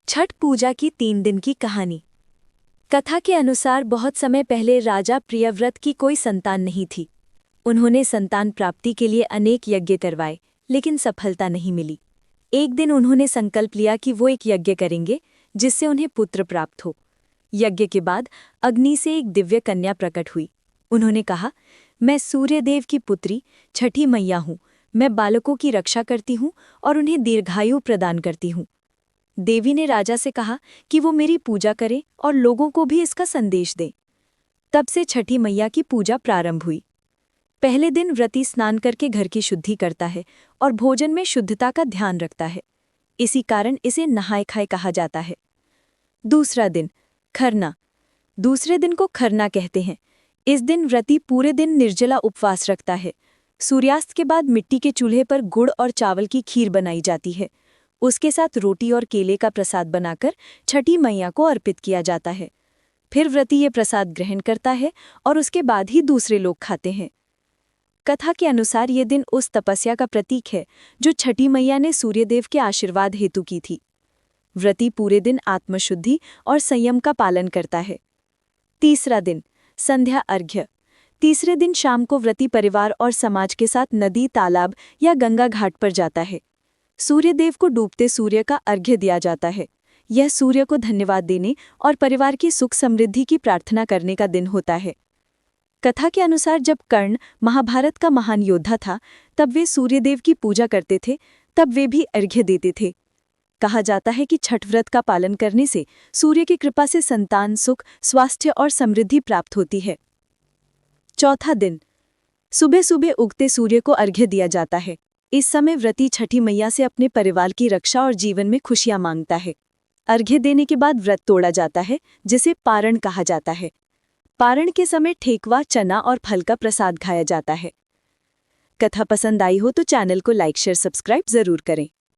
छठ पूजा की 3 दिन की कहानी। कथा के अनुसार बहुत समय पहले राजा प्रियव्रत की कोई संतान नहीं थी। उन्होंने संतान प्राप्ति के लिए अनेक यज्ञ करवाए, लेकिन सफलता नहीं मिली। एक दिन उन्होंने संकल्प लिया कि वो एक यज्ञ करेंगे जिससे उन्हें पुत्र प्राप्त हो। यज्ञ के बाद अग्नि से एक दिव्य कन्या प्रकट हुई। उन्होंने कहा, मैं सूर्यदेव की पुत्री छठी मैया हूँ। मैं बालकों की रक्षा करती हूँ और उन्हें दीर्घायु प्रदान करती हूँ। देवी ने राजा से कहा कि वो मेरी पूजा करे और लोगों को भी इसका संदेश दे। तब से छठी मैया की पूजा प्रारंभ हुई। पहले दिन व्रती स्नान करके घर की शुद्धि करता है और भोजन में शुद्धता का ध्यान रखता है। इसी कारण इसे नहाय खाए कहा जाता है। दूसरा दिन खरना। दूसरे दिन को खरना कहते हैं। इस दिन व्रती पूरे दिन निर्जला उपवास रखता है। सूर्यास्त के बाद मिट्टी के चूल्हे पर गुड़ और चावल की खीर बनाई जाती है। उसके साथ रोटी और केले का प्रसाद बनाकर छठी मैया को अर्पित किया जाता है। फिर व्रती ये प्रसाद ग्रहण करता है और उसके बाद ही दूसरे लोग खाते हैं। कथा के अनुसार ये दिन उस तपस्या का प्रतीक है जो छठी मैया ने सूर्यदेव के आशीर्वाद हेतु की थी। व्रती पूरे दिन आत्मशुद्धि और संयम का पालन करता है। तीसरा दिन संध्या अर्घ्य। तीसरे दिन शाम को व्रती परिवार और समाज के साथ नदी, तालाब या गंगा घाट पर जाता है। सूर्यदेव को डूबते सूर्य का अर्घ्य दिया जाता है। यह सूर्य को धन्यवाद देने और परिवार की सुख समृद्धि की प्रार्थना करने का दिन होता है। कथा के अनुसार जब कर्ण महाभारत का महान योद्धा था, तब वे सूर्यदेव की पूजा करते थे, तब वे भी अर्घ्य देते थे। कहा जाता है कि छठ व्रत का पालन करने से सूर्य की कृपा से संतान, सुख, स्वास्थ्य और समृद्धि प्राप्त होती है। चौथा दिन सुबह सुबह उगते सूर्य को अर्घ्य दिया जाता है। इस समय व्रती छठी मैया से अपने परिवार की रक्षा और जीवन में खुशियां मांगता है। अर्घ्य देने के बाद व्रत तोड़ा जाता है, जिसे पारण कहा जाता है। पारण के समय ठेकुआ, चना और फल का प्रसाद खाया जाता है। कथा पसंद आई हो तो चैनल को लाइक, शेयर, सब्सक्राइब जरूर करें।